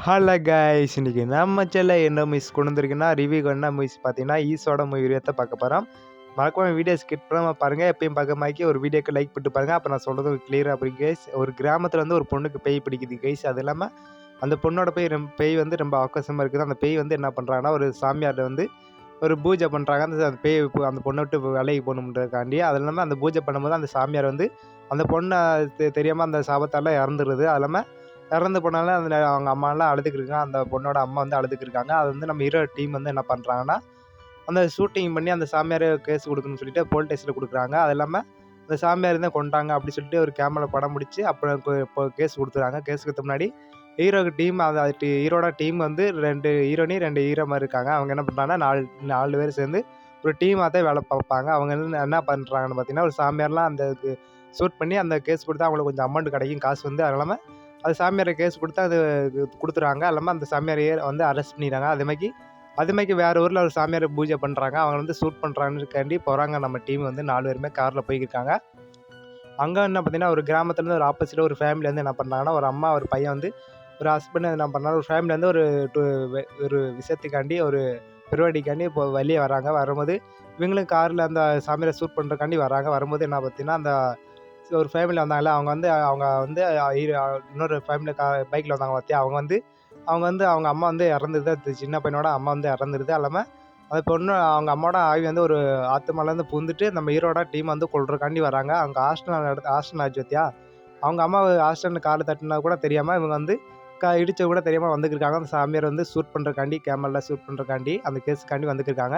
Hello guys, இன்னைக்கு நம்ம சேனல்ல என்ன மூவிஸ் கொண்டு வந்திருக்குன்னா ரிவ்யூ என்ன மூவிஸ் பார்த்தீங்கன்னா ஈஸோட மூவி ரிவ்யூத்தை பார்க்க போகிறோம். மறக்காம வீடியோ ஸ்கிப் பண்ணாமல் பாருங்கள். எப்பயும் பார்க்க மாதிரி ஒரு வீடியோக்கு லைக் பண்ணிட்டு பாருங்கள். அப்போ நான் சொல்கிறது கிளியராக அப்படி கைஸ். ஒரு கிராமத்தில் வந்து ஒரு பொண்ணுக்கு பேய் பிடிக்குது கைஸ். அது இல்லாமல் அந்த பொண்ணோட பேய் வந்து ரொம்ப ஆக்கசமாக இருக்குது. அந்த பேய் வந்து என்ன பண்ணுறாங்கன்னா ஒரு சாமியார்ட்ட வந்து ஒரு பூஜை பண்ணுறாங்க. அந்த பேய் அந்த பொண்ணை விட்டு வேலைக்கு போகணுன்றதுக்காண்டி. அது இல்லாமல் அந்த பூஜை பண்ணும்போது அந்த சாமியார் வந்து அந்த பொண்ணை தெரியாமல் அந்த சாபத்தால் இறந்துடுது. அது இல்லாமல் இறந்து போனாலும் அதில் அவங்க அம்மாலாம் அழுதுக்கிருக்காங்க. அந்த பொண்ணோட அம்மா வந்து அழுதுக்கிருக்காங்க. அது வந்து நம்ம ஹீரோ டீம் வந்து என்ன பண்ணுறாங்கன்னா அந்த ஷூட்டிங் பண்ணி அந்த சாமியார் கேஸ் கொடுக்கணும்னு சொல்லிட்டு போலீஸ் ஸ்டேஷனில் கொடுக்குறாங்க. அது இல்லாமல் அந்த சாமியார் தான் கொண்டாங்க அப்படி சொல்லிட்டு ஒரு கேமரா படம் முடிச்சு அப்புறம் இப்போ கேஸ் கொடுத்துறாங்க. கேஸ் கொடுத்த முன்னாடி ஹீரோக்கு டீம் அது ஹீரோட டீம் வந்து 2 ஹீரோனி 2 ஹீரோ மாதிரி இருக்காங்க. அவங்க என்ன பண்ணுறாங்கன்னா 4 பேர் சேர்ந்து ஒரு டீமாக தான் வேலை பார்ப்பாங்க. அவங்க என்ன பண்ணுறாங்கன்னு பார்த்தீங்கன்னா ஒரு சாமியார்லாம் அந்த ஷூட் பண்ணி அந்த கேஸ் கொடுத்தா அவங்களுக்கு கொஞ்சம் அமௌண்ட் கிடைக்கும் காசு வந்து. அது இல்லாமல் அது சாமியாரை கேஸ் கொடுத்தா அது கொடுத்துறாங்க. அது இல்லாமல் அந்த சாமியாரையே வந்து அரெஸ்ட் பண்ணிடுறாங்க. அதுமாதிரி வேறு ஊரில் ஒரு சாமியாரை பூஜை பண்ணுறாங்க. அவங்க வந்து ஷூட் பண்ணுறாங்கன்றக்காண்டி போகிறாங்க. நம்ம டீம் வந்து 4 பேருமே காரில் போய்க்கிருக்காங்க. அங்கே என்ன பார்த்தீங்கன்னா ஒரு கிராமத்துலேருந்து ஒரு ஆப்போசிட்டில் ஒரு ஃபேமிலி வந்து என்ன பண்ணுறாங்கன்னா ஒரு அம்மா ஒரு பையன் வந்து ஒரு ஹஸ்பண்ட் என்ன பண்ணுறாங்க ஒரு ஃபேமிலி வந்து ஒரு விஷயத்துக்காண்டி ஒரு பெருவாடிக்காண்டி இப்போ வெளியே வராங்க. வரும்போது இவங்களும் காரில் அந்த சாமியாரை ஷூட் பண்ணுறக்காண்டி வராங்க. வரும்போது என்ன பார்த்தீங்கன்னா அந்த ஒரு ஃபேமிலி வந்தாங்கல்ல அவங்க வந்து இன்னொரு ஃபேமிலி பைக்கில் வந்தாங்க பார்த்தியா அவங்க அம்மா வந்து இறந்துருது. சின்ன பையனோட அம்மா வந்து இறந்துருது. அது இல்லாமல் அந்த பொண்ணு அவங்க அம்மாவோட ஆவி வந்து ஒரு ஆத்துமாலேருந்து பூந்துட்டு நம்ம ஹீரோட டீம் வந்து கொள்றக்காண்டி வராங்க. அங்கே ஹாஸ்டல் ஆச்சு பார்த்தியா அவங்க அம்மா ஹாஸ்டல் காலை தட்டினா கூட தெரியாமல் இவங்க வந்து இடிச்ச கூட தெரியாமல் வந்துக்கிருக்காங்க. அந்த சாமியார் வந்து ஷூட் பண்ணுறக்காண்டி கேமராவில் ஷூட் பண்ணுறக்காண்டி அந்த கேஸுக்காண்டி வந்துக்கிருக்காங்க.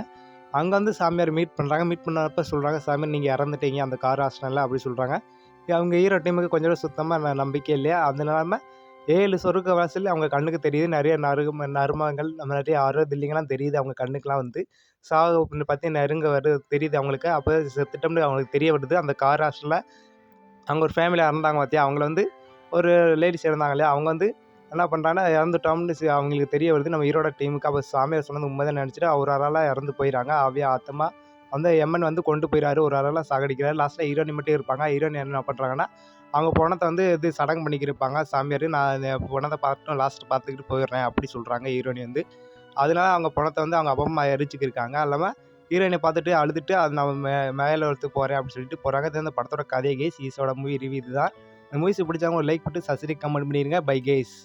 அங்கே வந்து சாமியார் மீட் பண்ணுறாங்க. மீட் பண்ணப்போ சொல்கிறாங்க சாமியார் நீங்கள் இறந்துட்டீங்க அந்த கார் ஹாஸ்டலில் அப்படி சொல்கிறாங்க. அவங்க ஹீரோ டீமுக்கு கொஞ்சம் கூட சுத்தமாக நம்பிக்கை இல்லையா. அது இல்லாமல் 7 சொர்க்க வாசல் அவங்க கண்ணுக்கு தெரியுது. நிறைய நறுமங்கள் நம்ம நிறைய தில்லிங்கெல்லாம் தெரியுது அவங்க கண்ணுக்கெலாம் வந்து சாவு பற்றி நெருங்க வருது தெரியுது அவங்களுக்கு. அப்போ செத்துட்டோம்னு அவங்களுக்கு தெரிய வருது. அந்த கார் ஹாஸ்டலில் அவங்க ஒரு ஃபேமிலி இறந்தாங்க பார்த்தியா அவங்கள வந்து ஒரு லேடிஸ் இறந்தாங்க இல்லையா அவங்க வந்து என்ன பண்ணுறாங்கன்னா இறந்துட்டோம்னு அவங்களுக்கு தெரிய வருது நம்ம ஹீரோட டீமுக்கு. அப்போ சாமியார் சொன்னது உண்மை தான் நினச்சிட்டு ஒரு ஆளாக இறந்து போயிடறாங்க. ஆவியா ஆத்தமாக வந்து எம்மன் வந்து கொண்டு போயிடாரு. ஒரு ஆளாக சாகடிக்கிறாரு. லாஸ்ட்டில் ஹீரோனி மட்டும் இருப்பாங்க. ஹீரோனி என்ன பண்ணுறாங்கன்னா அவங்க பணத்தை வந்து சடங்கு பண்ணிக்கிருப்பாங்க. சாமியார் நான் பணத்தை பார்த்துட்டு லாஸ்ட்டு பார்த்துக்கிட்டு போயிடுறேன் அப்படி சொல்கிறாங்க ஹீரோனி வந்து. அதனால அவங்க பணத்தை வந்து அவங்க அப்பா அம்மா எரிச்சுக்கிருக்காங்க. அது இல்லாமல் ஹீரோயினை பார்த்துட்டு அழுதுட்டு அது நான் மேலே ஒருத்து போகிறேன் அப்படின்னு சொல்லிட்டு போகிறாங்க. இது இந்த படத்தோட கதை கேஸ். ஈஸோட மூவி ரிவ்யூ தான். இந்த மூவிஸ் பிடிச்சவங்க ஒரு லைக் போட்டு சப்ஸ்கிரைப் கமெண்ட் பண்ணிடுங்க. Bye case.